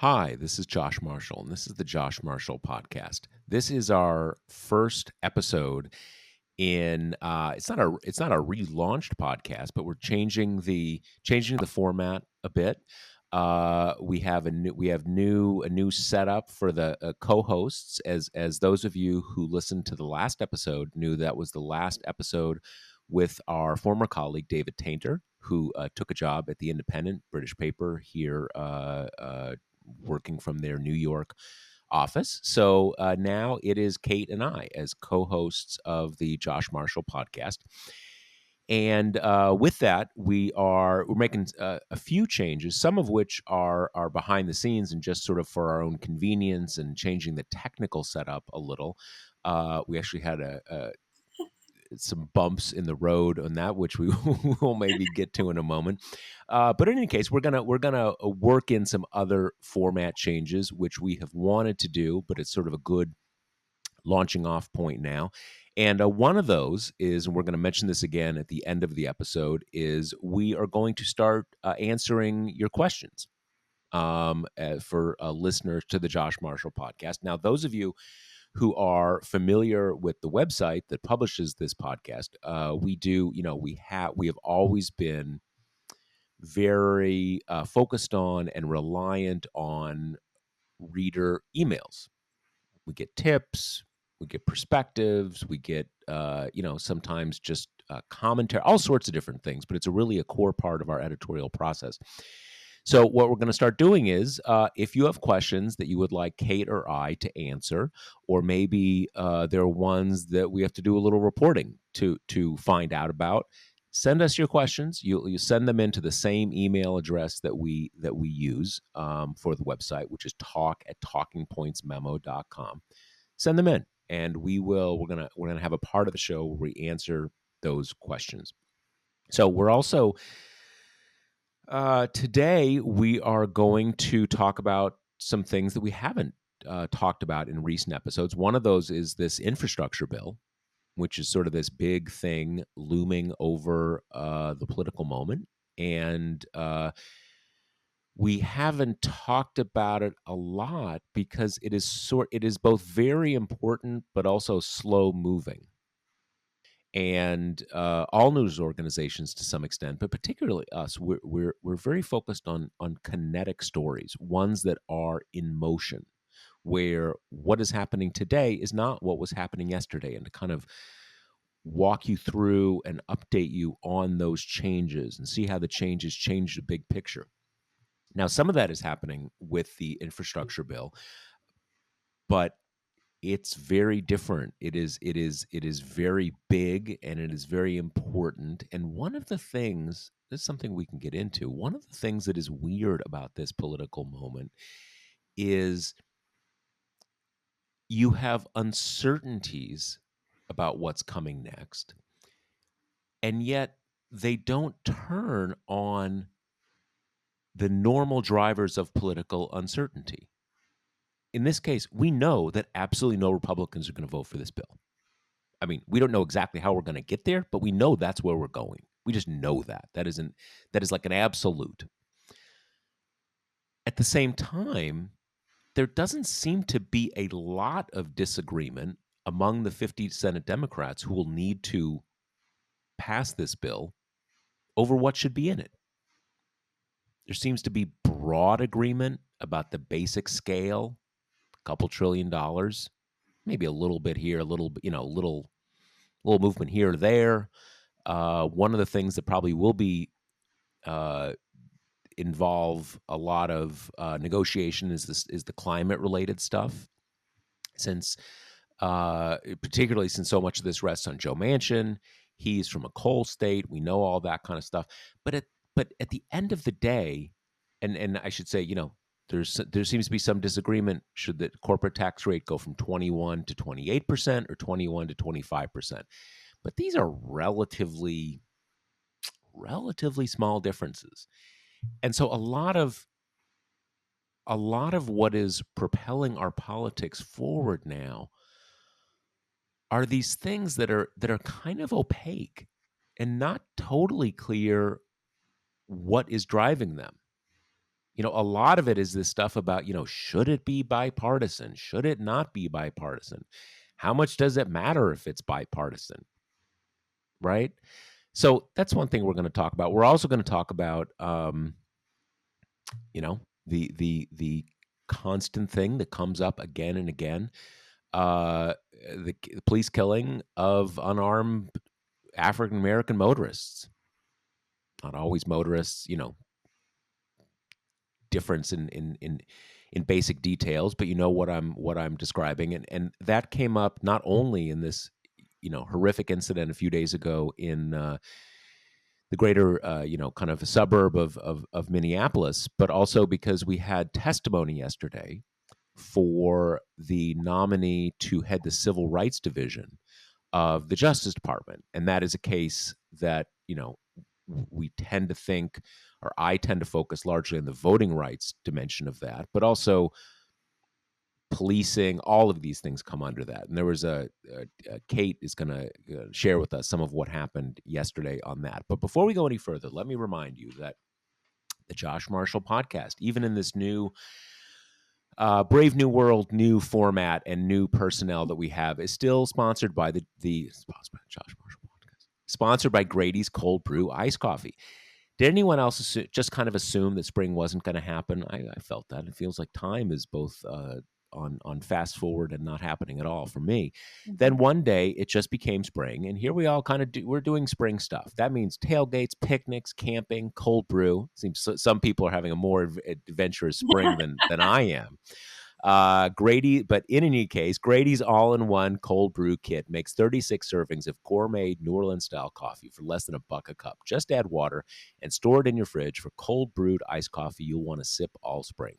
Hi, this is Josh Marshall, and this is the Josh Marshall Podcast. This is our first episode in it's not a relaunched podcast, but we're changing the format a bit. We have a new setup for the co-hosts. As those of you who listened to the last episode knew, that was the last episode with our former colleague David Tainter, who took a job at the Independent British paper here, working from their New York office. So now it is Kate and I as co-hosts of the Josh Marshall podcast. And with that, we're making a few changes, some of which are behind the scenes and just sort of for our own convenience and changing the technical setup a little. We actually had some bumps in the road on that, which we will maybe get to in a moment. But in any case, we're gonna work in some other format changes, which we have wanted to do, but it's sort of a good launching off point now. And one of those is, and we're going to mention this again at the end of the episode, is we are going to start answering your questions for listeners to the Josh Marshall podcast. Now, those of you who are familiar with the website that publishes this podcast, we have always been very focused on and reliant on reader emails. We get tips, we get perspectives, we get sometimes just commentary, all sorts of different things, but it's really a core part of our editorial process. So what we're going to start doing is, if you have questions that you would like Kate or I to answer, or maybe there are ones that we have to do a little reporting to find out about, send us your questions. You send them into the same email address that we use for the website, which is talk@talkingpointsmemo.com. Send them in, and we're gonna have a part of the show where we answer those questions. So we're also today we are going to talk about some things that we haven't talked about in recent episodes. One of those is this infrastructure bill, which is sort of this big thing looming over the political moment. And we haven't talked about it a lot because it is both very important but also slow moving. And all news organizations to some extent, but particularly us, we're very focused on kinetic stories, ones that are in motion, where what is happening today is not what was happening yesterday, and to kind of walk you through and update you on those changes and see how the changes change the big picture. Now, some of that is happening with the infrastructure bill, but it's very different. It is very big, and it is very important. And one of the things, this is something we can get into. One of the things that is weird about this political moment is you have uncertainties about what's coming next, and yet they don't turn on the normal drivers of political uncertainty. In this case, we know that absolutely no Republicans are going to vote for this bill. I mean, we don't know exactly how we're going to get there, but we know that's where we're going. We just know that. That is like an absolute. At the same time, there doesn't seem to be a lot of disagreement among the 50 Senate Democrats who will need to pass this bill over what should be in it. There seems to be broad agreement about the basic scale, a couple $1 trillion, maybe a little bit here, a little, little movement here or there. One of the things that probably will be involve a lot of negotiation is the climate related stuff, since particularly since so much of this rests on Joe Manchin. He's from a coal state. We know all that kind of stuff. But at the end of the day, and I should say, there seems to be some disagreement. Should the corporate tax rate go from 21 to 28% or 21 to 25%? But these are relatively small differences. And so a lot of what is propelling our politics forward now are these things that are kind of opaque and not totally clear what is driving them. A lot of it is this stuff about, should it be bipartisan? Should it not be bipartisan? How much does it matter if it's bipartisan? Right? So that's one thing we're going to talk about. We're also going to talk about, the constant thing that comes up again and again, the police killing of unarmed African American motorists. Not always motorists, difference in basic details, but you know what I'm describing, and that came up not only in this horrific incident a few days ago in the greater kind of a suburb of Minneapolis, but also because we had testimony yesterday for the nominee to head the Civil Rights Division of the Justice Department, and that is a case that we tend to think, or I tend to focus largely on the voting rights dimension of that, but also policing. All of these things come under that. And there was Kate is going to share with us some of what happened yesterday on that. But before we go any further, let me remind you that the Josh Marshall podcast, even in this new Brave New World, new format, and new personnel that we have, is still sponsored by the sponsored by Josh Marshall podcast, sponsored by Grady's Cold Brew Iced Coffee. Did anyone else just kind of assume that spring wasn't going to happen? I felt that. It feels like time is both on fast forward and not happening at all for me. Mm-hmm. Then one day it just became spring, and here we all kind of we're doing spring stuff. That means tailgates, picnics, camping, cold brew. Seems some people are having a more adventurous spring than I am. Grady, but in any case, Grady's all-in-one cold brew kit makes 36 servings of gourmet New Orleans-style coffee for less than $1 a cup. Just add water and store it in your fridge for cold brewed iced coffee you'll want to sip all spring.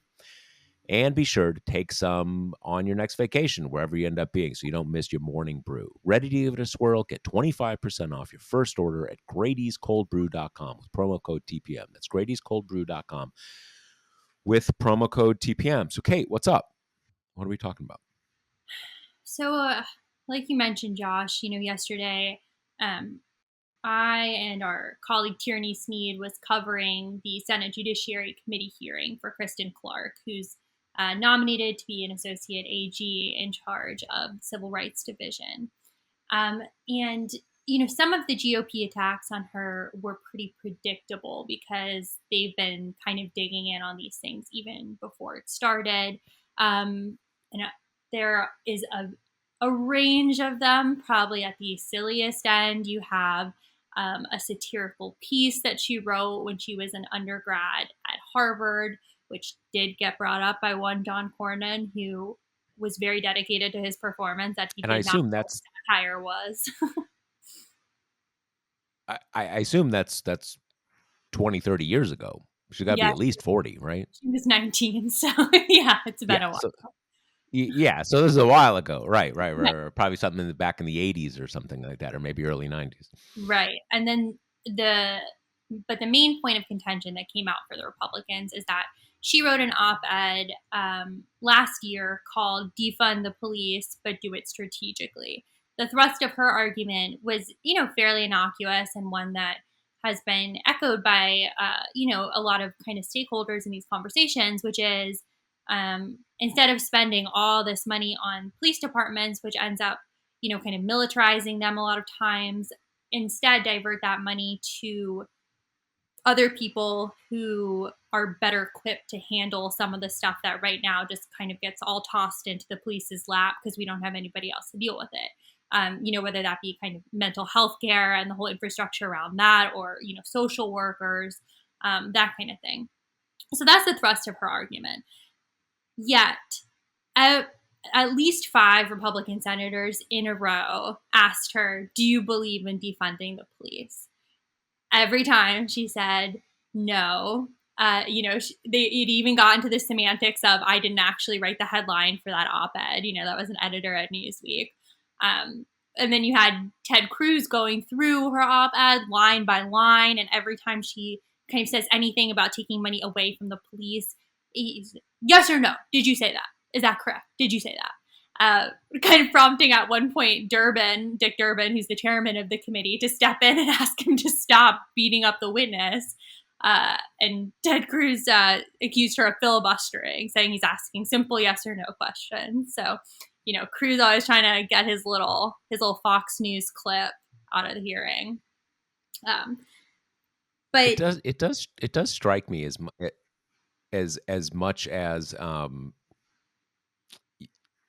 And be sure to take some on your next vacation, wherever you end up being, so you don't miss your morning brew. Ready to give it a swirl? Get 25% off your first order at Grady'sColdBrew.com with promo code TPM. That's Grady'sColdBrew.com with promo code TPM. So, Kate, what's up? What are we talking about? So, like you mentioned, Josh, yesterday, I and our colleague Tierney Sneed was covering the Senate Judiciary Committee hearing for Kristen Clark, who's nominated to be an associate AG in charge of the Civil Rights Division. And some of the GOP attacks on her were pretty predictable because they've been kind of digging in on these things even before it started. And there is a range of them. Probably at the silliest end, you have a satirical piece that she wrote when she was an undergrad at Harvard, which did get brought up by one John Cornyn, who was very dedicated to his performance, that he and did not know what satire was. I assume that's 20, 30 years ago. She's got to be at least 40, right? She was 19, so yeah, it's been a while. So this is a while ago. Right. Probably something back in the 80s or something like that, or maybe early 90s. Right. And then the main point of contention that came out for the Republicans is that she wrote an op-ed last year called Defund the Police, but do it strategically. The thrust of her argument was, fairly innocuous, and one that has been echoed by, a lot of kind of stakeholders in these conversations, which is instead of spending all this money on police departments, which ends up, kind of militarizing them a lot of times, instead divert that money to other people who are better equipped to handle some of the stuff that right now just kind of gets all tossed into the police's lap because we don't have anybody else to deal with it. Whether that be kind of mental health care and the whole infrastructure around that, or, social workers, that kind of thing. So that's the thrust of her argument. Yet, at least 5 Republican senators in a row asked her, do you believe in defunding the police? Every time she said no. It even got into the semantics of, I didn't actually write the headline for that op-ed. That was an editor at Newsweek. And then you had Ted Cruz going through her op-ed line by line, and every time she kind of says anything about taking money away from the police, he's, yes or no, did you say that? Is that correct? Did you say that? Kind of prompting at one point Dick Durbin, who's the chairman of the committee, to step in and ask him to stop beating up the witness. And Ted Cruz accused her of filibustering, saying he's asking simple yes or no questions. So, Cruz always trying to get his little Fox News clip out of the hearing. Um, It but does. It does strike me as much as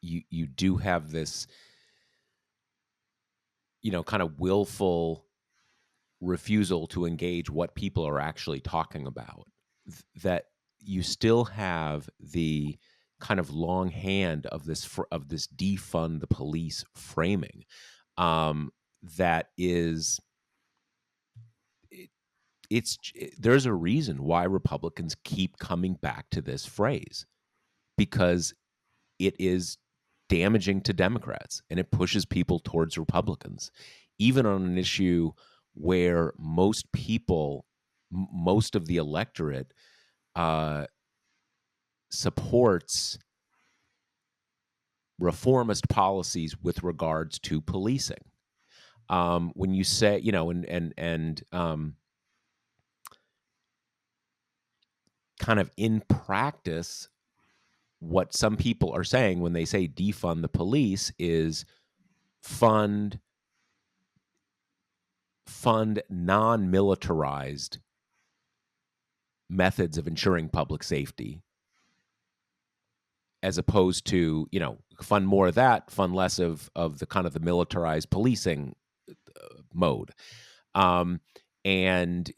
you do have this, kind of willful refusal to engage what people are actually talking about. That you still have the kind of long hand of this defund the police framing. Um, that is, it, there's a reason why Republicans keep coming back to this phrase, because it is damaging to Democrats and it pushes people towards Republicans, even on an issue where most people, most of the electorate, uh, supports reformist policies with regards to policing. When you say, kind of in practice, what some people are saying when they say defund the police is fund non-militarized methods of ensuring public safety, as opposed to, fund more of that, fund less of the kind of the militarized policing mode. And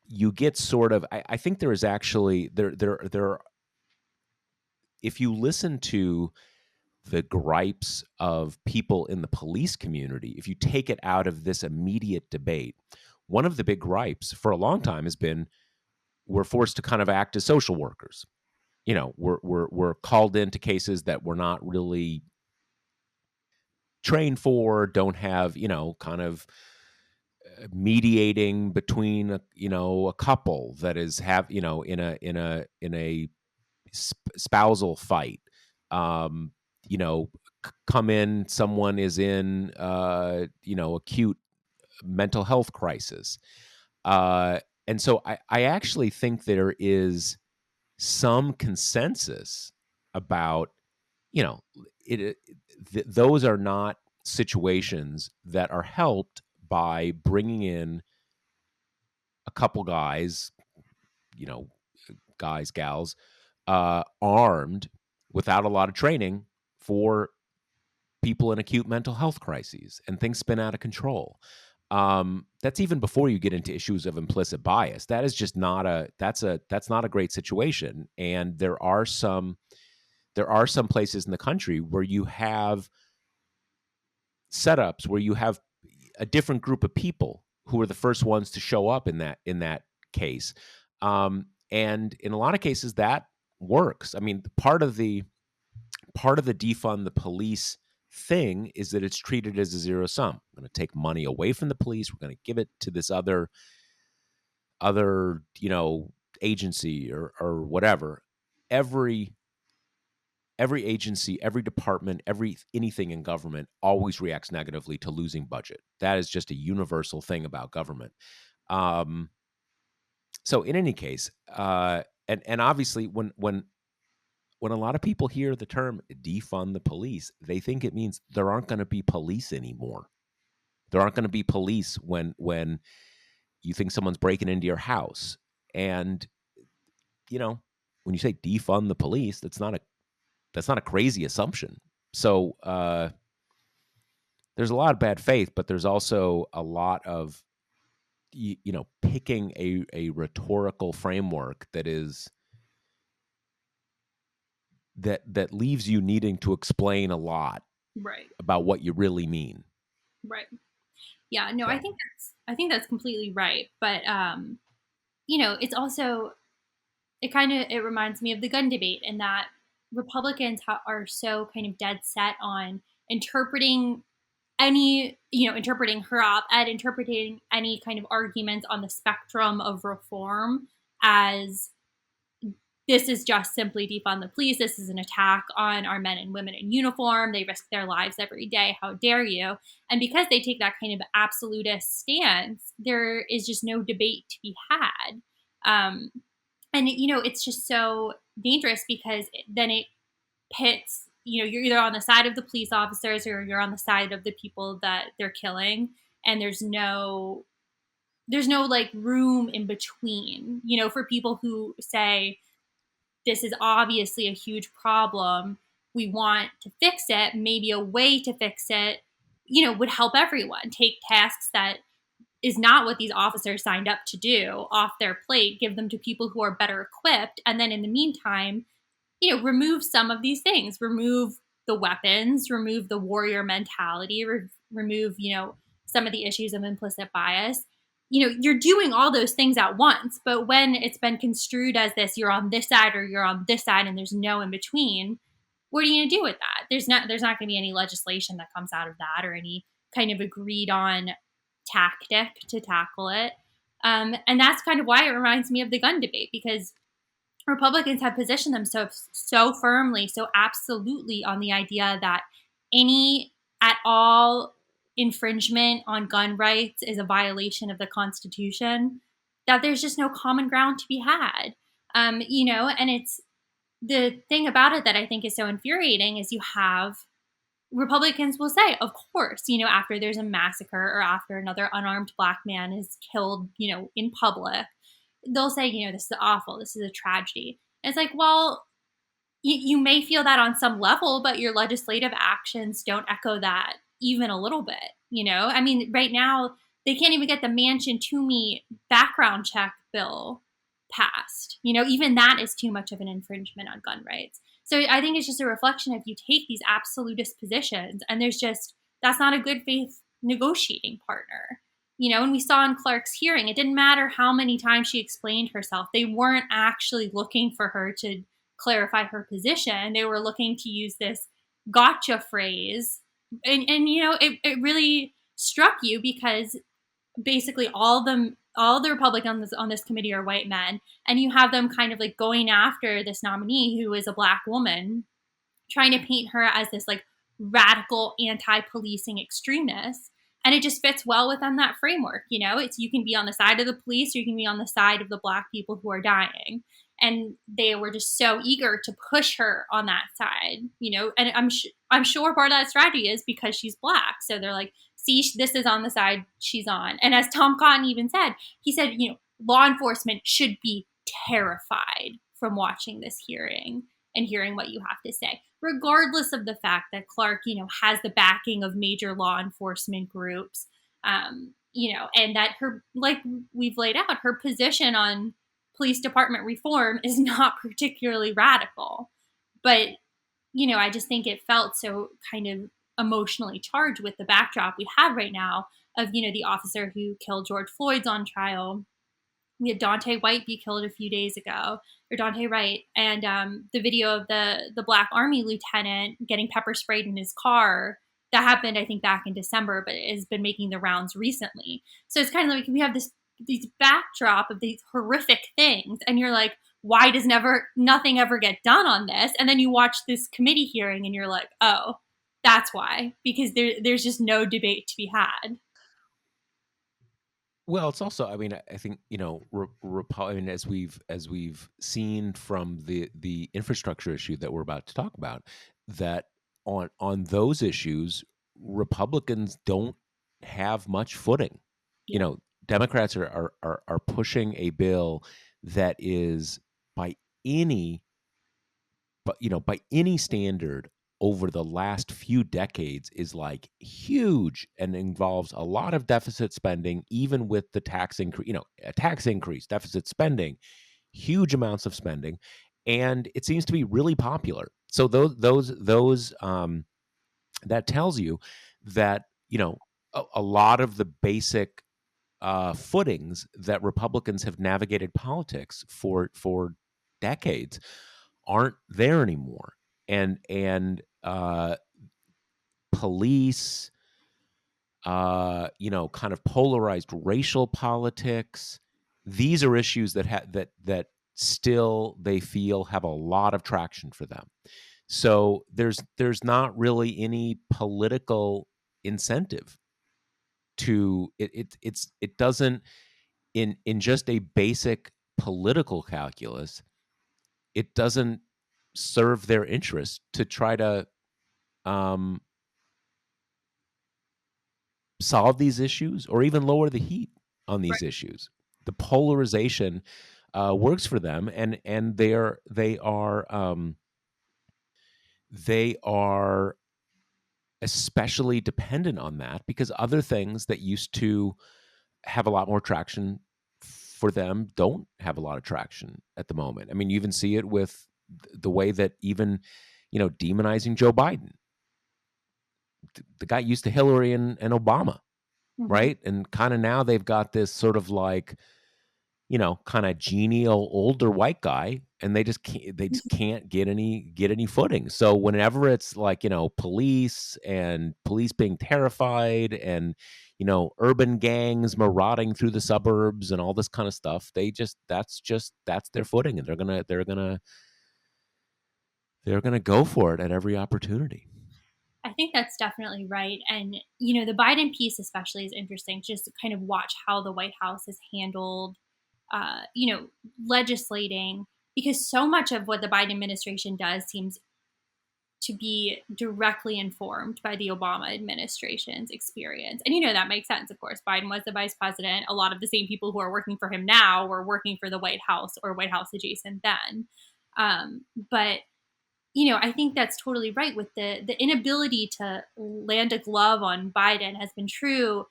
you get sort of, I think there is actually there if you listen to the gripes of people in the police community, if you take it out of this immediate debate, one of the big gripes for a long time has been, we're forced to kind of act as social workers. We're called into cases that we're not really trained for, don't have, kind of mediating between a couple that is in a spousal fight. um Come in, someone is in acute mental health crisis. And so I actually think there is some consensus about, you know it, those are not situations that are helped by bringing in a couple guys, you know guys, gals, armed, without a lot of training, for people in acute mental health crises, and things spin out of control. That's even before you get into issues of implicit bias. That is just not that's not a great situation. And there are some places in the country where you have setups where you have a different group of people who are the first ones to show up in that case. And in a lot of cases that works. I mean, part of the defund the police thing is that it's treated as a zero sum. We're going to take money away from the police. We're going to give it to this other agency or whatever. Every agency, every department, anything in government always reacts negatively to losing budget. That is just a universal thing about government. Um, so in any case, and obviously when a lot of people hear the term defund the police, they think it means there aren't going to be police anymore. There aren't going to be police when you think someone's breaking into your house. And when you say defund the police, that's not a crazy assumption. So there's a lot of bad faith, but there's also a lot of picking a rhetorical framework that leaves you needing to explain a lot right, about what you really mean. right, yeah, no, I So think that's completely right. But it's also, it reminds me of the gun debate, in that Republicans are so kind of dead set on interpreting interpreting her op-ed, interpreting any kind of arguments on the spectrum of reform as this is just simply defund the police. This is an attack on our men and women in uniform. They risk their lives every day. How dare you? And because they take that kind of absolutist stance, there is just no debate to be had. Um, and, it's just so dangerous because then it pits, you're either on the side of the police officers or you're on the side of the people that they're killing. And there's no like room in between, for people who say, this is obviously a huge problem. We want to fix it. Maybe a way to fix it, would help everyone. Take tasks that is not what these officers signed up to do off their plate, give them to people who are better equipped. And then in the meantime, remove some of these things, remove the weapons, remove the warrior mentality, remove, some of the issues of implicit bias. You're doing all those things at once, but when it's been construed as this, you're on this side or you're on this side and there's no in between, what are you going to do with that? There's not going to be any legislation that comes out of that or any kind of agreed on tactic to tackle it. And that's kind of why it reminds me of the gun debate, because Republicans have positioned themselves so firmly, so absolutely on the idea that any at all infringement on gun rights is a violation of the Constitution, that there's just no common ground to be had. And it's the thing about it that I think is so infuriating is you have Republicans will say, of course, after there's a massacre or after another unarmed black man is killed, in public, they'll say, this is awful. This is a tragedy. And it's like, well, you may feel that on some level, but your legislative actions don't echo that even a little bit. I mean, right now, they can't even get the Manchin Toomey background check bill passed. Even that is too much of an infringement on gun rights. So I think it's just a reflection of you take these absolutist positions and that's not a good faith negotiating partner. And we saw in Clark's hearing, it didn't matter how many times she explained herself. They weren't actually looking for her to clarify her position. They were looking to use this gotcha phrase. And it really struck you because basically all the Republicans on this committee are white men, and you have them kind of like going after this nominee who is a black woman, trying to paint her as this like radical anti-policing extremist. And it just fits well within that framework. It's, you can be on the side of the police or you can be on the side of the black people who are dying. And they were just so eager to push her on that side, and I'm sure part of that strategy is because she's black. So they're like, see, this is on the side she's on. And as Tom Cotton even said, he said, law enforcement should be terrified from watching this hearing and hearing what you have to say, regardless of the fact that Clark, has the backing of major law enforcement groups, and that her, like we've laid out, her position on police department reform is not particularly radical. But, I just think it felt so kind of emotionally charged with the backdrop we have right now of, the officer who killed George Floyd's on trial. We had Dante White be killed a few days ago, or Dante Wright, and the video of the Black Army lieutenant getting pepper sprayed in his car. That happened, I think, back in December, but it has been making the rounds recently. So it's kind of like we have these backdrop of these horrific things, and you're like, why does nothing ever get done on this? And then you watch this committee hearing, and you're like, oh, that's why, because there's just no debate to be had. Well, it's also, I mean, I think, I mean, as we've seen from the infrastructure issue that we're about to talk about, that on those issues, Republicans don't have much footing. Yeah. Democrats are pushing a bill that is by any by any standard over the last few decades is like huge and involves a lot of deficit spending, even with the tax increase, a tax increase, deficit spending, huge amounts of spending. And it seems to be really popular. So those that tells you that, a lot of the basic footings that Republicans have navigated politics for decades aren't there anymore. And police, kind of polarized racial politics. These are issues that still they feel have a lot of traction for them. So there's not really any political incentive to it doesn't in just a basic political calculus, it doesn't serve their interest to try to um, solve these issues or even lower the heat on these issues. The polarization works for them, and they are especially dependent on that because other things that used to have a lot more traction for them don't have a lot of traction at the moment. I mean, you even see it with the way that even, demonizing Joe Biden. The guy used to Hillary and Obama, Mm-hmm. right? And kind of now they've got this sort of like, kind of genial older white guy, and they just can't get any footing. So whenever it's like, police and police being terrified and, urban gangs marauding through the suburbs and all this kind of stuff, that's their footing, and they're gonna go for it at every opportunity. I think that's definitely right. And, the Biden piece especially is interesting just to kind of watch how the White House has handled, legislating, because so much of what the Biden administration does seems to be directly informed by the Obama administration's experience. And, that makes sense, of course. Biden was the vice president. A lot of the same people who are working for him now were working for the White House or White House adjacent then. But I think that's totally right. With the inability to land a glove on Biden has been true,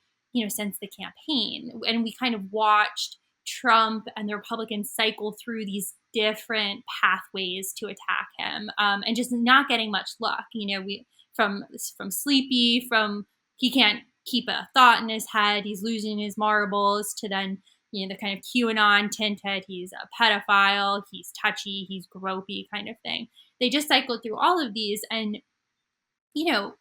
since the campaign, and we kind of watched Trump and the Republicans cycle through these different pathways to attack him, and just not getting much luck. We from sleepy, from he can't keep a thought in his head, he's losing his marbles, to then the kind of QAnon tinted, he's a pedophile, he's touchy, he's gropey kind of thing. They just cycled through all of these, and you know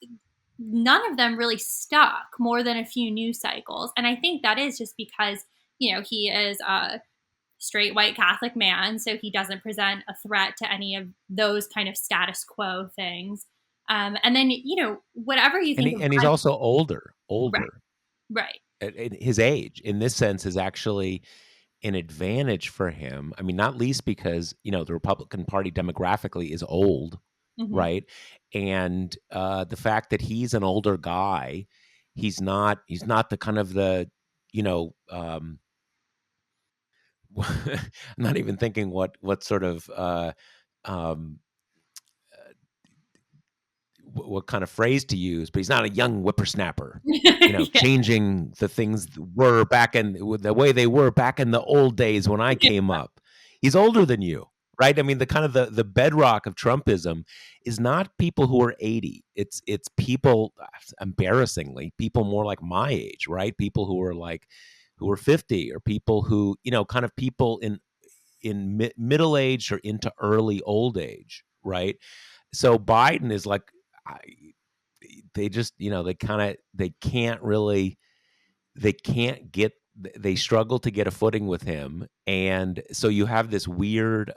none of them really stuck more than a few news cycles. And I think that is just because he is a straight white Catholic man, so he doesn't present a threat to any of those kind of status quo things. And then whatever you And think he, of and he's also older. right, Right. right. His age in this sense is actually an advantage for him. I mean, not least because, the Republican Party demographically is old, Hmm. right? And the fact that he's an older guy, he's not the kind of the, I'm not even thinking what sort of um what kind of phrase to use, but he's not a young whippersnapper, Yeah. changing the things were back in the way they were back in the old days when I came up. He's older than you, right? I mean, the kind of the bedrock of Trumpism is not people who are 80. It's people, embarrassingly, people more like my age, right? People who are 50, or people who, kind of people in middle age or into early old age, right? So Biden is like, I, they just, they can't really, they can't get, they struggle to get a footing with him. And so you have this weird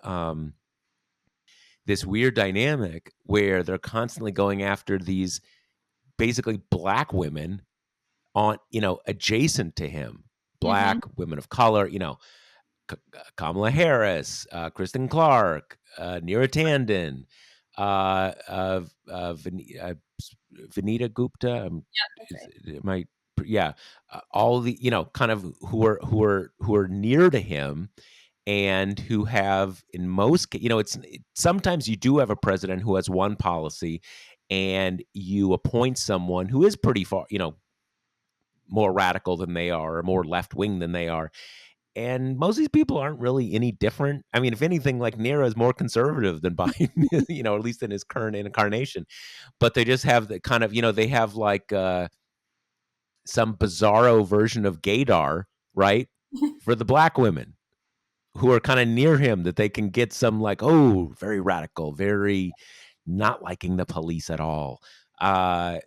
dynamic where they're constantly going after these basically black women on, adjacent to him, Hmm. black women of color, Kamala Harris, Kristen Clark, Neera Tanden, Vanita Gupta. That's Is right. my yeah, all the kind of who are near to him, and who have in most sometimes you do have a president who has one policy, and you appoint someone who is pretty far more radical than they are, or more left wing than they are, and most of these people aren't really any different. I mean, if anything, like Nero is more conservative than Biden, at least in his current incarnation. But they just have the kind of, they have like some bizarro version of gaydar, right? For the black women who are kind of near him, that they can get some like, oh, very radical, very not liking the police at all. And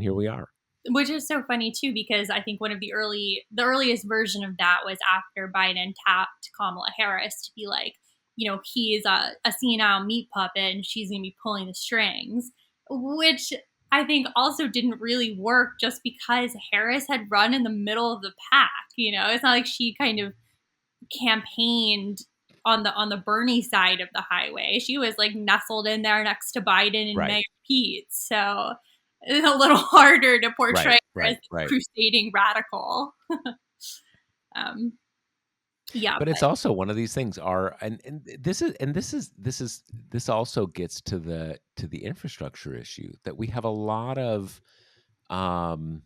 here we are. which is so funny too, because I think one of the earliest version of that was after Biden tapped Kamala Harris to be like, he's a senile meat puppet and she's going to be pulling the strings, which I think also didn't really work just because Harris had run in the middle of the pack. It's not like she kind of campaigned on the Bernie side of the highway. She was like nestled in there next to Biden and Right. Mayor Pete. So it's a little harder to Right. portray her as Right. a Right. crusading radical. um, yeah, But it's but also one of these things are this also gets to the infrastructure issue that we have um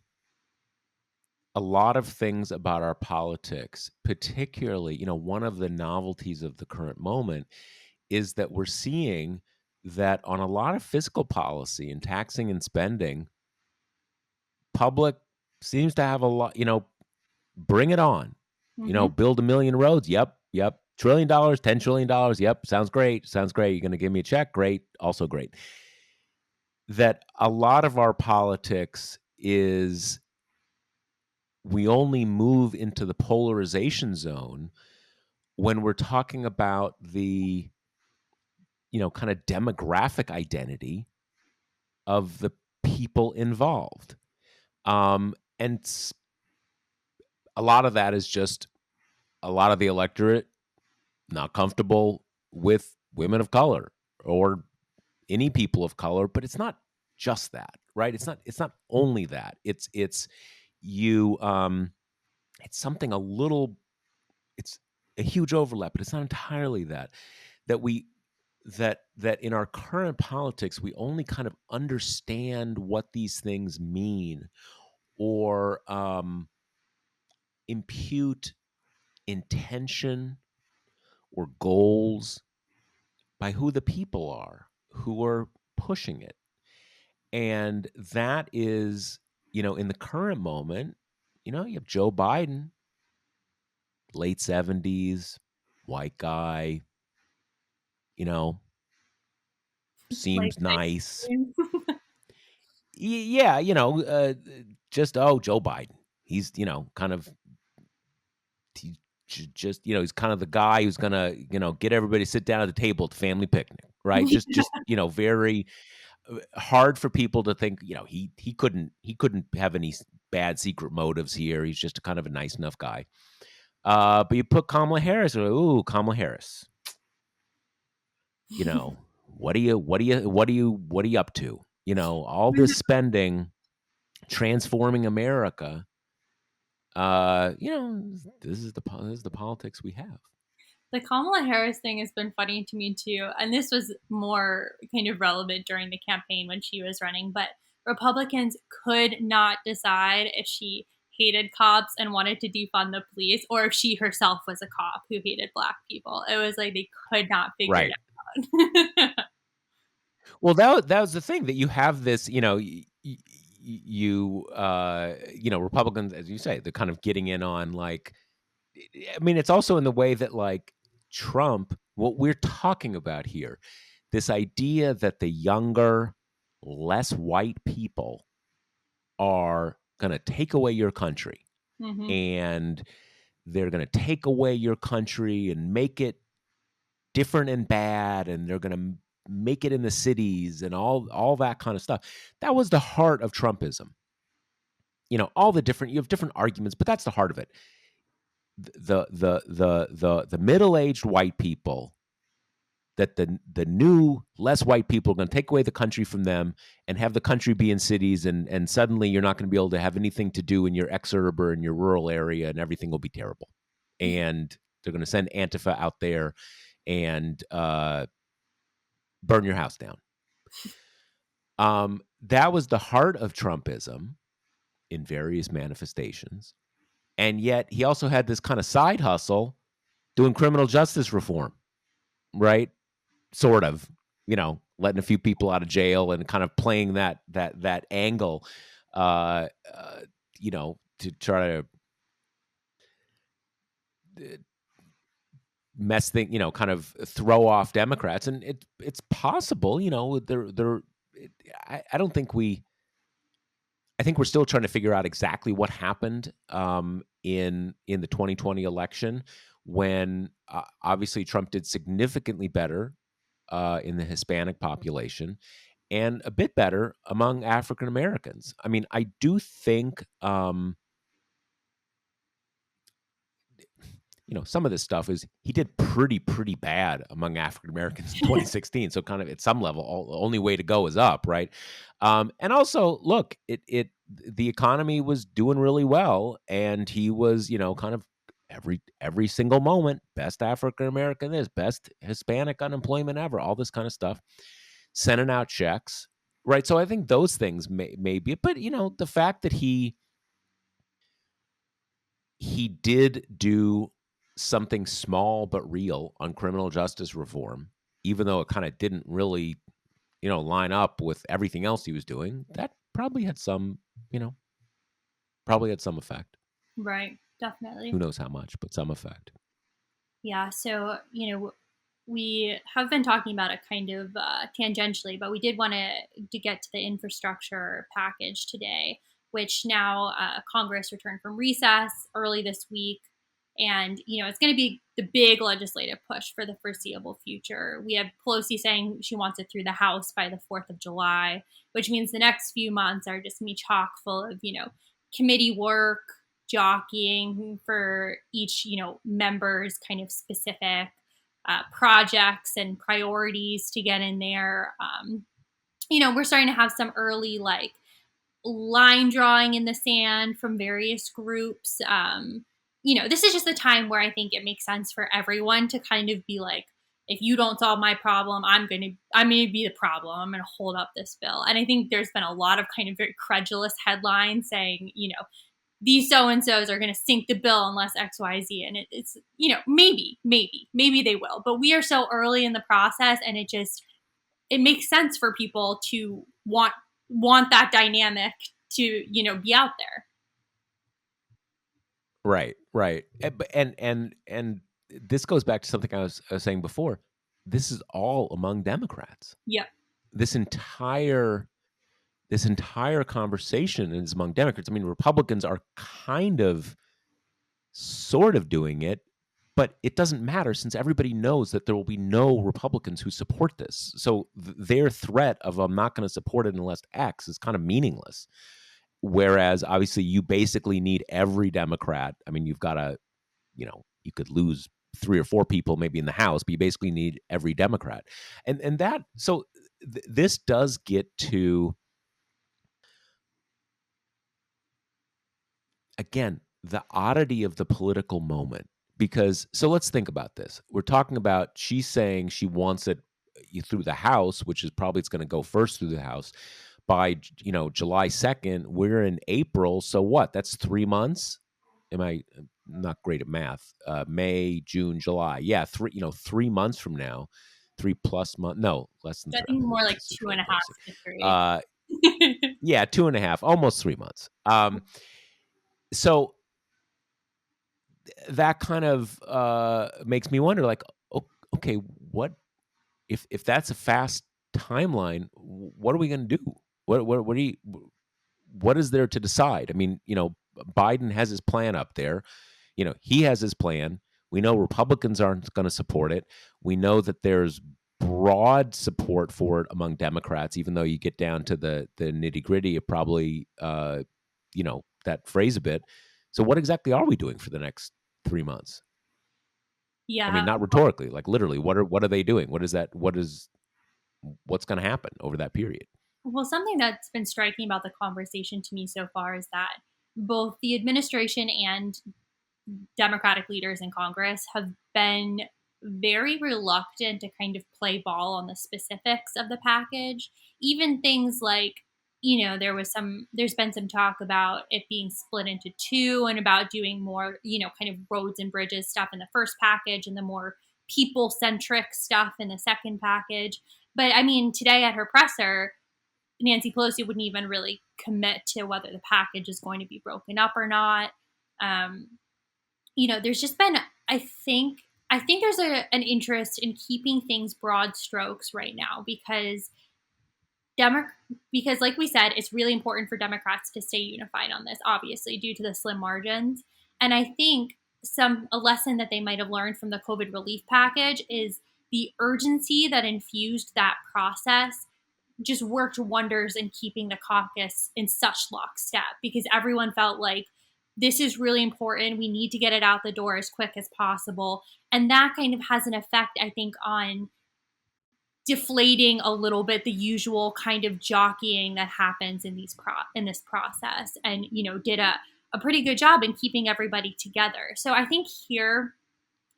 a lot of things about our politics, particularly, one of the novelties of the current moment is that we're seeing that on a lot of fiscal policy and taxing and spending, public seems to have a lot, bring it on. mhm. Build a million roads. Yep. Yep. $1 trillion, $10 trillion. Yep. Sounds great. Sounds great. You're going to give me a check. Great. Also great. That a lot of our politics is we only move into the polarization zone when we're talking about the, kind of demographic identity of the people involved. And a lot of that is just a lot of the electorate not comfortable with women of color or any people of color, but it's not just that, right? It's not only that. It's you it's something a little it's a huge overlap, but it's not entirely that that we that in our current politics we only kind of understand what these things mean or impute intention or goals by who the people are who are pushing it. And that is, in the current moment, you have Joe Biden, late 70s, white guy, you know, Like seems ice nice. cream. Yeah, just, Joe Biden. He's, kind of, he just, he's kind of the guy who's going to, get everybody to sit down at the table at the family picnic, right? Just, very hard for people to think, he couldn't have any bad secret motives here. He's just a kind of a nice enough guy. But you put Kamala Harris, ooh, Kamala Harris. What are you up to? All this spending, transforming America. This is the politics we have. The Kamala Harris thing has been funny to me too. And this was more kind of relevant during the campaign when she was running. But Republicans could not decide if she hated cops and wanted to defund the police or if she herself was a cop who hated black people. It was like they could not figure Right. it out. Well, that was the thing that you have this, Republicans, as you say, they're kind of getting in on like, I mean, it's also in the way that like Trump, what we're talking about here, this idea that the younger, less white people are going to take away your country hmm and they're going to take away your country and make it different and bad and they're going to make it in the cities and all that kind of stuff. That was the heart of Trumpism. All the different you have different arguments, but that's the heart of it. The middle-aged white people that the new less white people are going to take away the country from them and have the country be in cities and suddenly you're not going to be able to have anything to do in your exurb or in your rural area and everything will be terrible. And they're going to send Antifa out there and burn your house down. That was the heart of Trumpism in various manifestations. And yet he also had this kind of side hustle doing criminal justice reform, right? Sort of, letting a few people out of jail and kind of playing that angle, uh, uh, to try to mess thing, kind of throw off Democrats. And it's possible, I don't think I think we're still trying to figure out exactly what happened in the 2020 election when obviously Trump did significantly better in the Hispanic population and a bit better among African Americans. I mean, I do think some of this stuff is he did pretty bad among African Americans in 2016. So kind of at some level, the only way to go is up, right? And also, look, the economy was doing really well, and he was, kind of every single moment, best African American is, best Hispanic unemployment ever, all this kind of stuff, sending out checks, right? So I think those things may be, but the fact that he did do something small but real on criminal justice reform, even though it kind of didn't really, line up with everything else he was doing. That probably had some effect. Right. Definitely. Who knows how much, but some effect. Yeah. So, we have been talking about it kind of tangentially, but we did want to get to the infrastructure package today, which now Congress returned from recess early this week. And, it's going to be the big legislative push for the foreseeable future. We have Pelosi saying she wants it through the House by the 4th of July, which means the next few months are just going to be chock full of, committee work, jockeying for each, member's kind of specific projects and priorities to get in there. We're starting to have some early like line drawing in the sand from various groups. This is just a time where I think it makes sense for everyone to kind of be like, if you don't solve my problem, I'm gonna be the problem. I'm gonna hold up this bill. And I think there's been a lot of kind of very credulous headlines saying, these so and so's are going to sink the bill unless X, Y, Z. And it's maybe they will. But we are so early in the process, and it makes sense for people to want that dynamic to be out there. Right, right. And this goes back to something I was saying before. This is all among Democrats. Yep. This entire conversation is among Democrats. I mean, Republicans are kind of sort of doing it, but it doesn't matter since everybody knows that there will be no Republicans who support this. So their threat of I'm not going to support it unless X is kind of meaningless. Whereas obviously you basically need every Democrat. I mean, you've got to, you could lose 3 or 4 people maybe in the House, but you basically need every Democrat. And that, so this does get to, again, the oddity of the political moment. Because, so let's think about this. We're talking about, she's saying she wants it through the House, which is probably it's going to go first through the House by, July 2nd. We're in April. So what? That's 3 months. Am I not great at math? May, June, July. Yeah. 3 months from now, 3+ months. No, less than I 3. think more like This is two really and a half embarrassing. to 3. Yeah, 2.5, almost 3 months. So that kind of makes me wonder, like, okay, what if that's a fast timeline? What are we going to do? What is there to decide? I mean, Biden has his plan up there. He has his plan. We know Republicans aren't going to support it. We know that there's broad support for it among Democrats, even though you get down to the nitty gritty of probably that phrase a bit. So what exactly are we doing for the next 3 months? I Yeah. mean, not rhetorically, like literally, what are they doing? What's going to happen over that period? Well, something that's been striking about the conversation to me so far is that both the administration and Democratic leaders in Congress have been very reluctant to kind of play ball on the specifics of the package. Even things like, there's been some talk about it being split into two and about doing more, kind of roads and bridges stuff in the first package and the more people centric stuff in the second package. But I mean, today at her presser, Nancy Pelosi wouldn't even really commit to whether the package is going to be broken up or not. Um, there's just been, I think there's an interest in keeping things broad strokes right now because because like we said, it's really important for Democrats to stay unified on this, obviously, due to the slim margins. And I think a lesson that they might have learned from the COVID relief package is the urgency that infused that process just worked wonders in keeping the caucus in such lockstep, because everyone felt like this is really important. We need to get it out the door as quick as possible. And that kind of has an effect, I think, on deflating a little bit the usual kind of jockeying that happens in this process, and did a pretty good job in keeping everybody together. So I think here,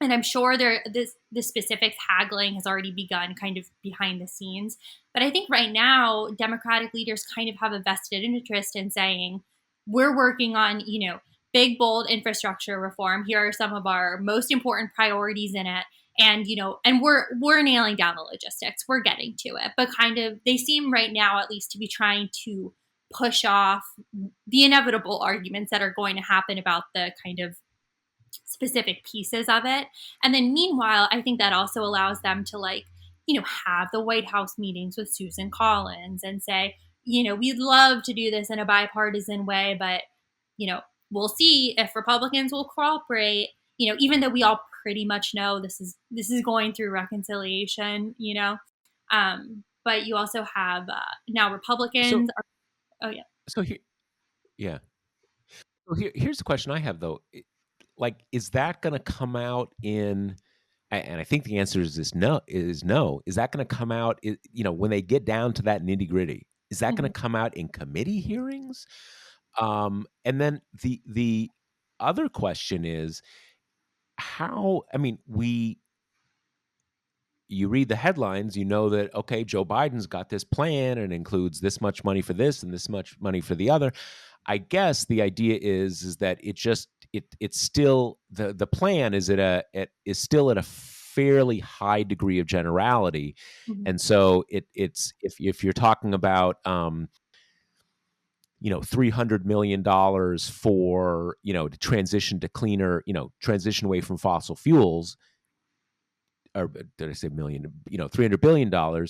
and I'm sure the specific haggling has already begun kind of behind the scenes, but I think right now Democratic leaders kind of have a vested interest in saying, we're working on big bold infrastructure reform. Here are some of our most important priorities in it, and we're nailing down the logistics. We're getting to it, but kind of they seem right now at least to be trying to push off the inevitable arguments that are going to happen about the kind of specific pieces of it. And then meanwhile, I think that also allows them to have the White House meetings with Susan Collins and say, we'd love to do this in a bipartisan way, but we'll see if Republicans will cooperate, even though we all pretty much know this is going through reconciliation, but you also have now So Republicans are, oh yeah. so here, yeah. So here's the question I have though. Like, is that going to come out in? And I think the answer is this: no. Is no. Is that going to come out? When they get down to that nitty gritty, is that going Mhm. to come out in committee hearings? And then the other question is how. I mean, you read the headlines, you know that okay, Joe Biden's got this plan and includes this much money for this and this much money for the other. I guess the idea is that it's still the plan is is still at a fairly high degree of generality, Mhm. and so it's if you're talking about $300 million for to transition to cleaner, transition away from fossil fuels, or did I say million? $300 billion.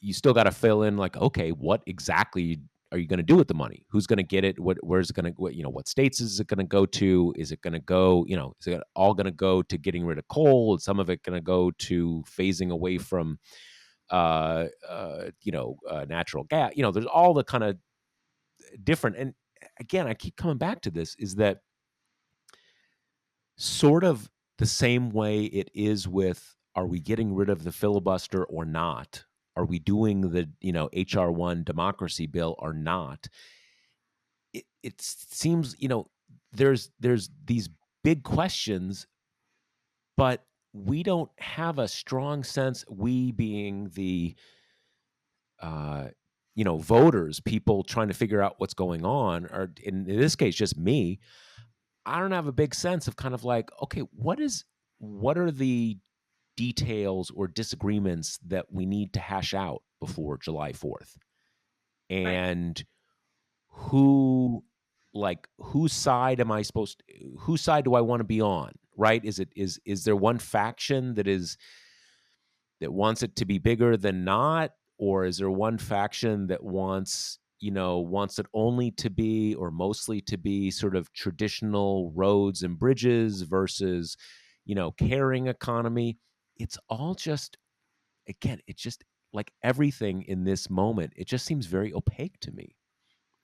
You still got to fill in like, okay, what exactly are you going to do with the money? Who's going to get it? Where's it going to, what states is it going to go to? Is it going to go, is it all going to go to getting rid of coal? Is some of it going to go to phasing away from, natural gas? There's all the kind of different. And again, I keep coming back to this is that sort of the same way it is with, are we getting rid of the filibuster or not? Are we doing the HR1 democracy bill or not? It seems there's these big questions, but we don't have a strong sense. We being the uh, voters, people trying to figure out what's going on, or in this case, just me. I don't have a big sense of kind of like, okay, what are the details or disagreements that we need to hash out before July 4th? Right. And who whose side am I supposed to, whose side do I want to be on? Right? Is there one faction that wants it to be bigger than not? Or is there one faction that wants it only to be or mostly to be sort of traditional roads and bridges versus, caring economy? It's all just, again, it's just like everything in this moment, it just seems very opaque to me.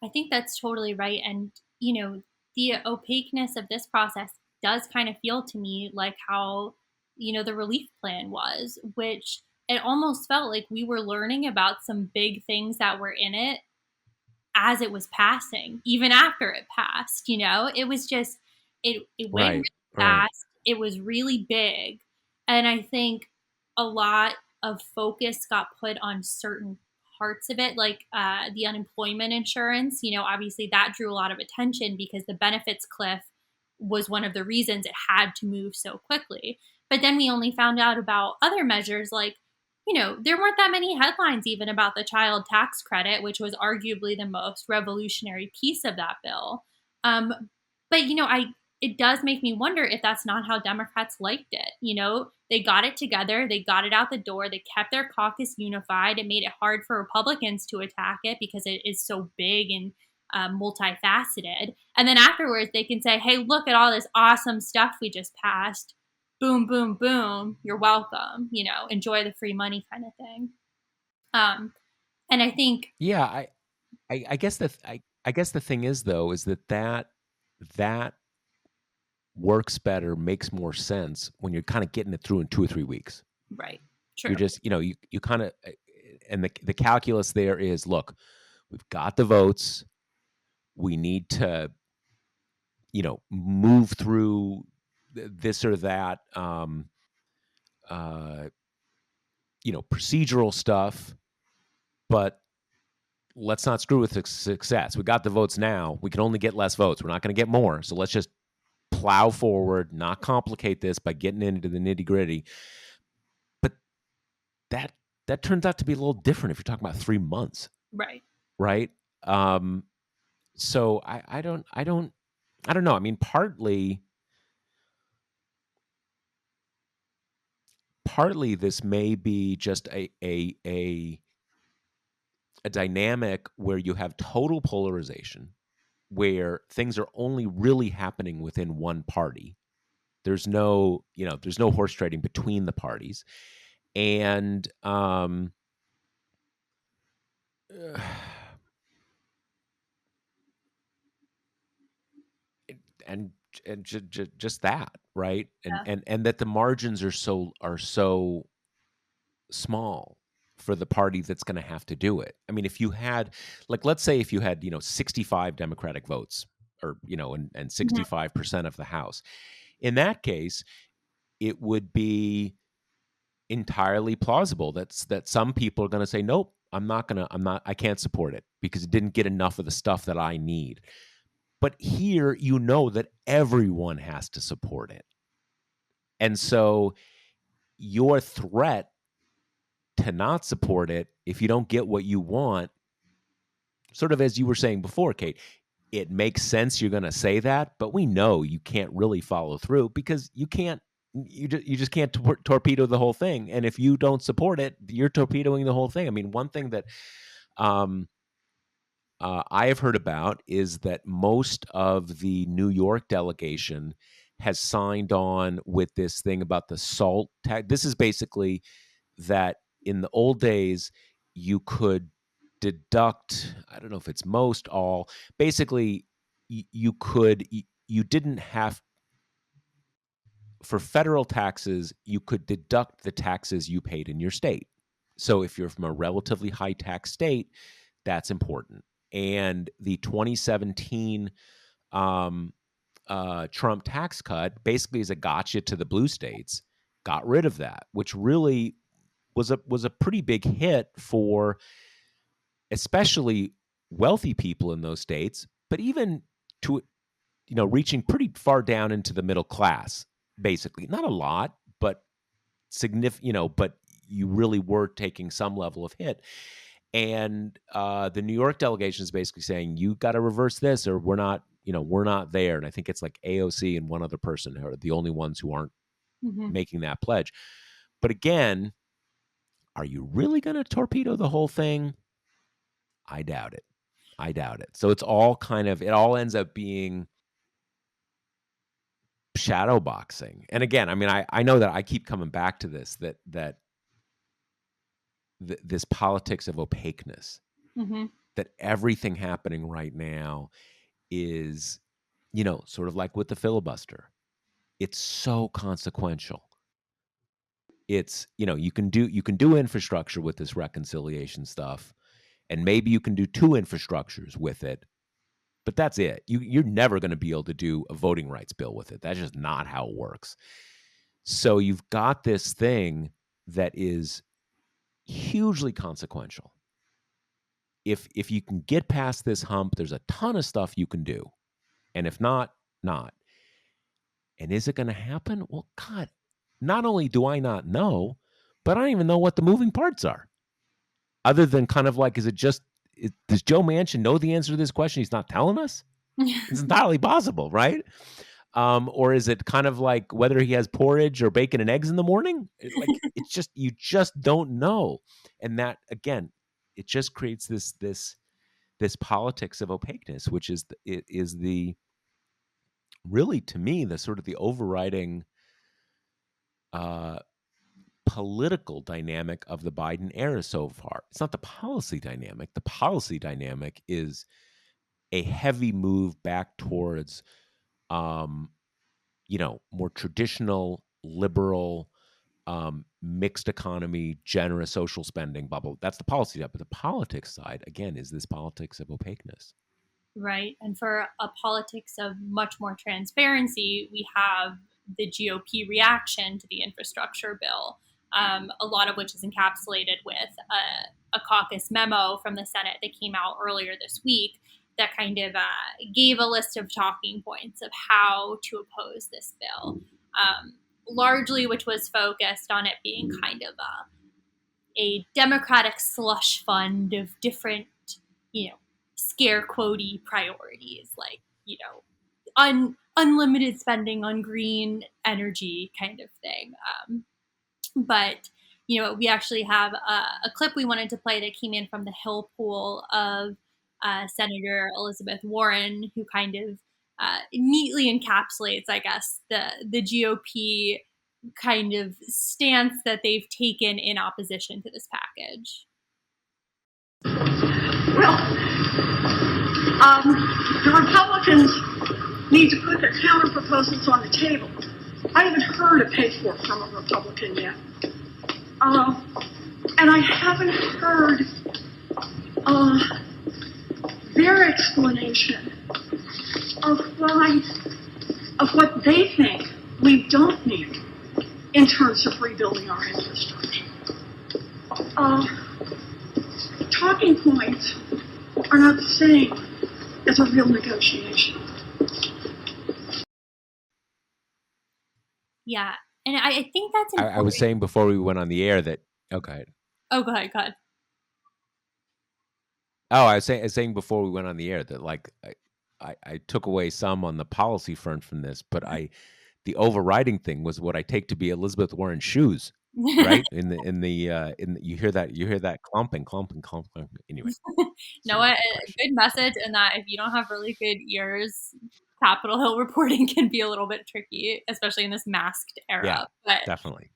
I think that's totally right. And, the opaqueness of this process does kind of feel to me like how, the relief plan was, which it almost felt like we were learning about some big things that were in it as it was passing, even after it passed. It was just, it went really Right, right. fast. It was really big. And I think a lot of focus got put on certain parts of it, like the unemployment insurance. Obviously that drew a lot of attention because the benefits cliff was one of the reasons it had to move so quickly. But then we only found out about other measures like, there weren't that many headlines even about the child tax credit, which was arguably the most revolutionary piece of that bill. But it does make me wonder if that's not how Democrats liked it. You know, they got it together, they got it out the door, they kept their caucus unified. It made it hard for Republicans to attack it because it is so big and multifaceted. And then afterwards, they can say, hey, look at all this awesome stuff we just passed. Boom, boom, boom. You're welcome. You know, enjoy the free money kind of thing. Um, and I think, Yeah, I guess I guess the thing is though is that works better, makes more sense when you're kind of getting it through in 2 or 3 weeks. right, You're true. just, you kind of, and the calculus there is, look, we've got the votes. We need to, move through this or that, uh, procedural stuff, but let's not screw with success. We got the votes now. We can only get less votes. We're not going to get more. So let's just plow forward, not complicate this by getting into the nitty gritty. But that that turns out to be a little different if you're talking about 3 months, Right. right? Um, so I don't know. I mean, partly this may be just a dynamic where you have total polarization, where things are only really happening within one party. There's no horse trading between the parties, and and just that, right? And Yeah. and that the margins are so small for the party that's going to have to do it. I mean, if you had, like, let's say if you had 65 Democratic votes, or and Mhm. 65% of the House, in that case, it would be entirely plausible that some people are going to say, nope, I can't support it because it didn't get enough of the stuff that I need. But here, that everyone has to support it. And so your threat to not support it, if you don't get what you want, sort of as you were saying before, Kate, it makes sense you're going to say that, but we know you can't really follow through because you just can't torpedo the whole thing. And if you don't support it, you're torpedoing the whole thing. I mean, one thing that um, I have heard about is that most of the New York delegation has signed on with this thing about the SALT tax. This is basically that in the old days, you could deduct, I don't know if it's most, all, basically, you didn't have, for federal taxes, you could deduct the taxes you paid in your state. So if you're from a relatively high tax state, that's important. And the 2017 um, Trump tax cut basically is a gotcha to the blue states, got rid of that, which really was a pretty big hit for especially wealthy people in those states, but even to reaching pretty far down into the middle class. Basically, not a lot, but significant. But you really were taking some level of hit. And the New York delegation is basically saying you got to reverse this, or we're not there. And I think it's like AOC and one other person are the only ones who aren't Mhm. making that pledge. But again, are you really going to torpedo the whole thing? I doubt it. I doubt it. So it all ends up being shadow boxing. And again, I mean, I know that I keep coming back to this, this politics of opaqueness, Mhm. that everything happening right now is, sort of like with the filibuster. It's so consequential. It's, you can do infrastructure with this reconciliation stuff, and maybe you can do two infrastructures with it. But that's it. You're never going to be able to do a voting rights bill with it. That's just not how it works. So you've got this thing that is hugely consequential. If you can get past this hump, there's a ton of stuff you can do. And if not, not. And is it going to happen? Well, God, not only do I not know, but I don't even know what the moving parts are. Other than kind of like, does Joe Manchin know the answer to this question? He's not telling us? It's entirely possible, right? Or is it kind of like whether he has porridge or bacon and eggs in the morning? It's just, you just don't know. And that, again, it just creates this politics of opaqueness, which is the really, to me, the sort of the overriding uh, political dynamic of the Biden era so far. It's not the policy dynamic. The policy dynamic is a heavy move back towards, um, more traditional, liberal, mixed economy, generous social spending bubble. That's the policy side. But the politics side, again, is this politics of opaqueness. Right. And for a politics of much more transparency, we have the GOP reaction to the infrastructure bill, a lot of which is encapsulated with a caucus memo from the Senate that came out earlier this week that kind of gave a list of talking points of how to oppose this bill, largely which was focused on it being kind of a Democratic slush fund of different, scare quotey priorities, like, unlimited spending on green energy kind of thing. But we actually have a clip we wanted to play that came in from the Hill pool of Senator Elizabeth Warren, who kind of neatly encapsulates, I guess, the GOP kind of stance that they've taken in opposition to this package. Well, the Republicans need to put their counter proposals on the table. I haven't heard a pay for from a Republican yet. And I haven't heard their explanation of what they think we don't need in terms of rebuilding our infrastructure. Talking points are not the same as a real negotiation. Yeah, and I think that's important. I was saying before we went on the air that, okay. Oh, go ahead. Oh, I was saying before we went on the air that, like, I took away some on the policy front from this, but the overriding thing was what I take to be Elizabeth Warren's shoes, right? You hear that clumping. Anyway. No, a good message, and that if you don't have really good ears, Capitol Hill reporting can be a little bit tricky, especially in this masked era. Yeah, but definitely.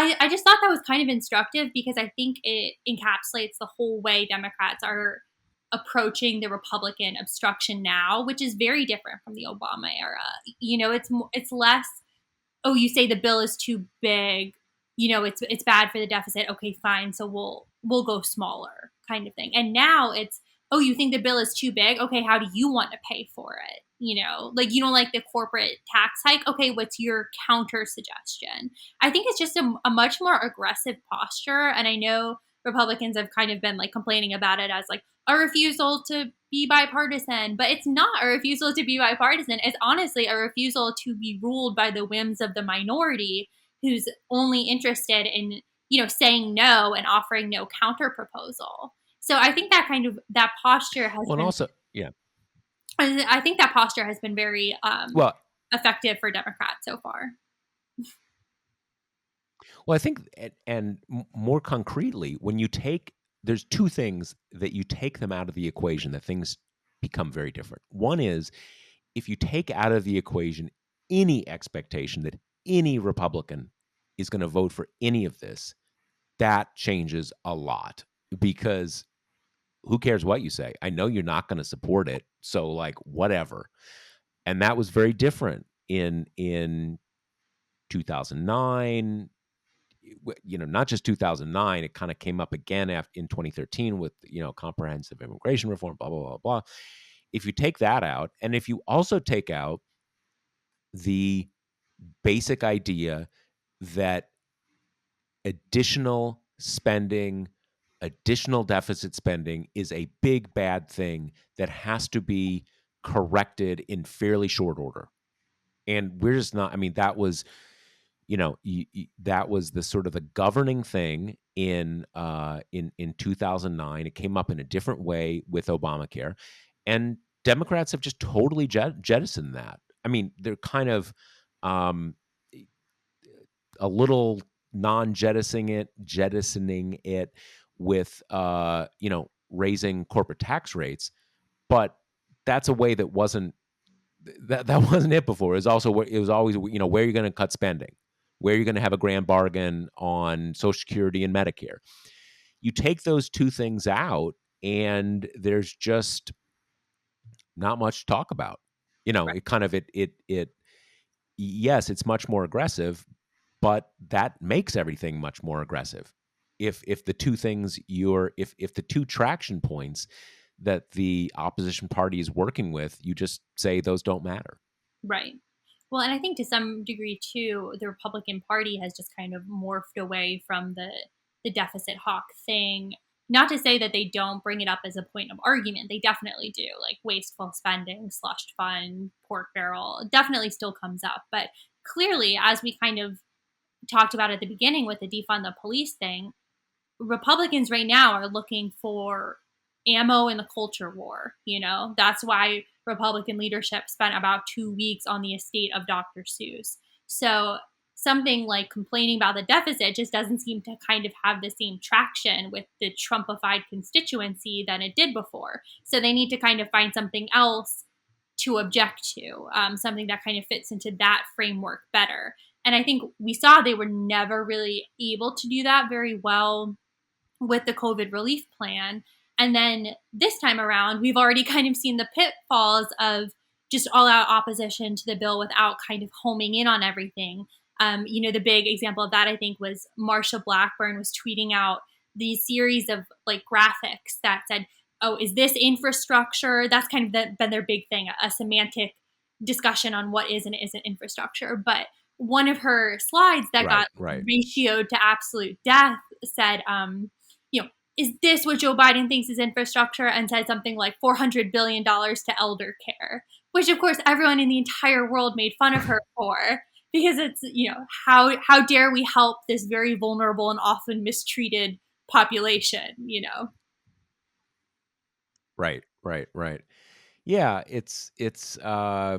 I just thought that was kind of instructive because I think it encapsulates the whole way Democrats are approaching the Republican obstruction now, which is very different from the Obama era. It's less, oh, you say the bill is too big, it's bad for the deficit. Okay, fine, so we'll go smaller, kind of thing. And now it's, oh, you think the bill is too big? Okay, how do you want to pay for it? Like, you don't like the corporate tax hike? Okay, what's your counter suggestion? I think it's just a much more aggressive posture. And I know Republicans have kind of been like complaining about it as like a refusal to be bipartisan, but it's not a refusal to be bipartisan. It's honestly a refusal to be ruled by the whims of the minority who's only interested in, saying no and offering no counter proposal. So I think that posture has been, also, yeah. I think that posture has been very effective for Democrats so far. Well, I think, and more concretely, when there's two things that you take them out of the equation that things become very different. One is, if you take out of the equation any expectation that any Republican is going to vote for any of this, that changes a lot, because who cares what you say? I know you're not going to support it, so like whatever. And that was very different in 2009. Not just 2009. It kind of came up again in 2013 with comprehensive immigration reform. Blah blah blah blah. If you take that out, and if you also take out the basic idea that additional spending, additional deficit spending is a big bad thing that has to be corrected in fairly short order. And we're just not, that was, that was the sort of the governing thing in 2009. It came up in a different way with Obamacare, and Democrats have just totally jettisoned that. I mean, they're kind of um, a little jettisoning it with raising corporate tax rates, but that's a way that wasn't it before. It was also it was always where you're going to cut spending, where you're going to have a grand bargain on Social Security and Medicare. You take those two things out, and there's just not much to talk about. Right. It kind of it yes, it's much more aggressive, but that makes everything much more aggressive. If the two things if the two traction points that the opposition party is working with, you just say those don't matter. Right. Well, and I think to some degree too, the Republican Party has just kind of morphed away from the deficit hawk thing. Not to say that they don't bring it up as a point of argument. They definitely do. Like wasteful spending, slush fund, pork barrel, it definitely still comes up. But clearly, as we kind of talked about at the beginning with the defund the police thing, Republicans right now are looking for ammo in the culture war. That's why Republican leadership spent about 2 weeks on the estate of Dr. Seuss. So something like complaining about the deficit just doesn't seem to kind of have the same traction with the Trumpified constituency than it did before. So they need to kind of find something else to object to, something that kind of fits into that framework better. And I think we saw they were never really able to do that very well with the COVID relief plan. And then this time around, we've already kind of seen the pitfalls of just all out opposition to the bill without kind of homing in on everything. The big example of that, I think, was Marsha Blackburn was tweeting out these series of like graphics that said, oh, is this infrastructure? That's kind of been their big thing, a semantic discussion on what is and isn't infrastructure. But one of her slides that got ratioed to absolute death said, is this what Joe Biden thinks is infrastructure? And said something like $400 billion to elder care, which of course everyone in the entire world made fun of her for, because it's, how dare we help this very vulnerable and often mistreated population, Right. Yeah, it's I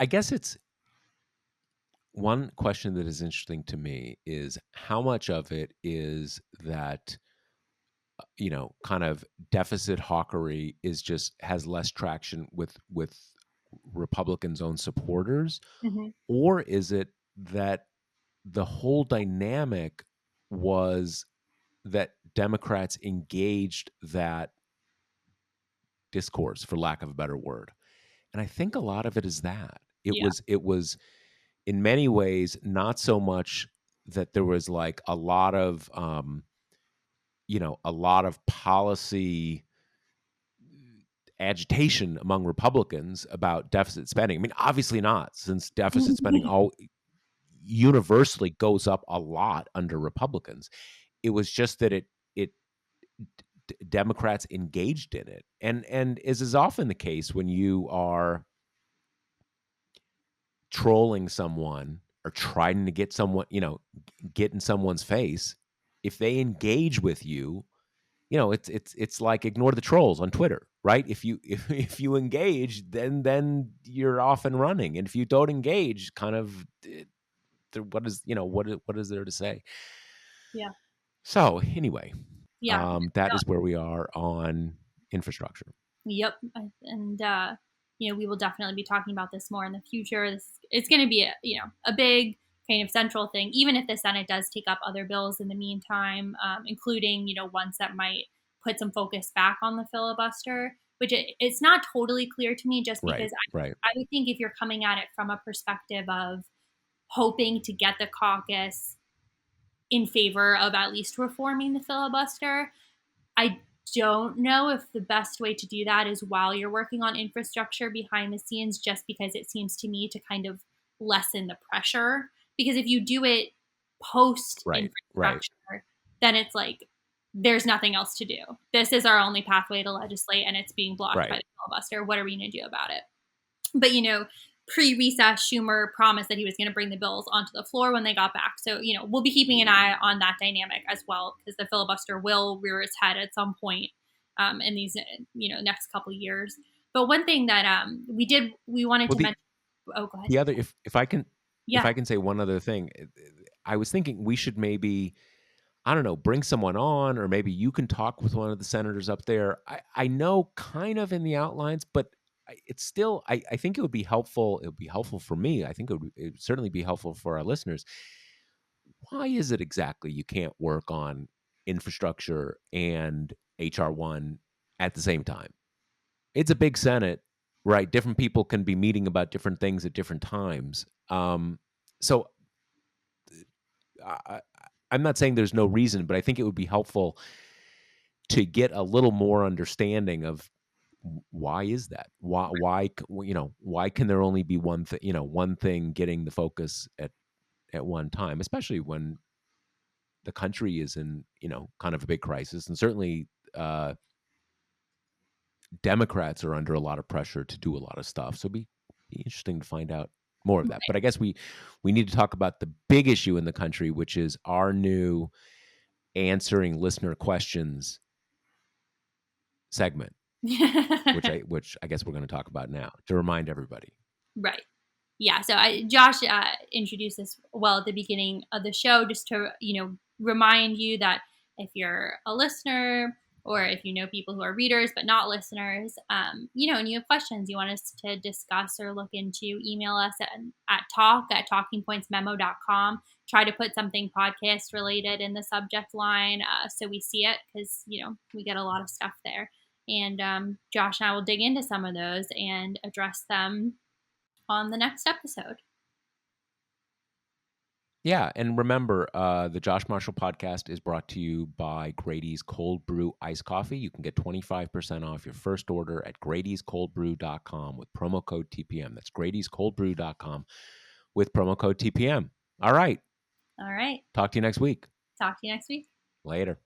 guess it's one question that is interesting to me is how much of it is that kind of deficit hawkery has less traction with Republicans' own supporters, Mm-hmm. or is it that the whole dynamic was that Democrats engaged that discourse, for lack of a better word? And I think a lot of it is that it was in many ways not so much that there was like a lot of policy agitation among Republicans about deficit spending. I mean, obviously not, since deficit spending all universally goes up a lot under Republicans. It was just that Democrats engaged in it, and as is often the case when you are trolling someone or trying to get someone, get in someone's face, if they engage with you, it's like ignore the trolls on Twitter, right? If you engage, then you're off and running, and if you don't engage, kind of, what is there to say? Yeah. So anyway, Yeah. that is where we are on infrastructure. Yep. And we will definitely be talking about this more in the future. It's going to be a big kind of central thing, even if the Senate does take up other bills in the meantime, including, ones that might put some focus back on the filibuster, which it's not totally clear to me, just because I would think if you're coming at it from a perspective of hoping to get the caucus in favor of at least reforming the filibuster, I don't know if the best way to do that is while you're working on infrastructure behind the scenes, just because it seems to me to kind of lessen the pressure. Because if you do it post infrastructure, then it's like there's nothing else to do. This is our only pathway to legislate, and it's being blocked by the filibuster. What are we going to do about it? But pre-recess, Schumer promised that he was going to bring the bills onto the floor when they got back. So, we'll be keeping an eye on that dynamic as well, because the filibuster will rear its head at some point in these, next couple of years. But one thing that we wanted Well, to mention. Oh, go ahead. the other, if I can, Yeah. if I can say one other thing, I was thinking we should maybe, I don't know, bring someone on, or maybe you can talk with one of the senators up there. I know kind of in the outlines, but it's still, I think it would be helpful. It would be helpful for me. I think it would certainly be helpful for our listeners. Why is it exactly you can't work on infrastructure and HR1 at the same time? It's a big Senate, right? Different people can be meeting about different things at different times. So I, I'm not saying there's no reason, but I think it would be helpful to get a little more understanding of why is that? Why can there only be one thing? One thing getting the focus at one time, especially when the country is in kind of a big crisis, and certainly Democrats are under a lot of pressure to do a lot of stuff. So be interesting to find out more of that. But I guess we need to talk about the big issue in the country, which is our new answering listener questions segment, which I guess we're going to talk about now to remind everybody. Right. Yeah. So Josh introduced this well at the beginning of the show, just to remind you that if you're a listener, or if you know people who are readers but not listeners, and you have questions you want us to discuss or look into, email us at talk@talkingpointsmemo.com. Try to put something podcast related in the subject line, so we see it, because we get a lot of stuff there. And Josh and I will dig into some of those and address them on the next episode. Yeah, and remember, the Josh Marshall podcast is brought to you by Grady's Cold Brew Iced Coffee. You can get 25% off your first order at gradyscoldbrew.com with promo code TPM. That's gradyscoldbrew.com with promo code TPM. All right. All right. Talk to you next week. Talk to you next week. Later.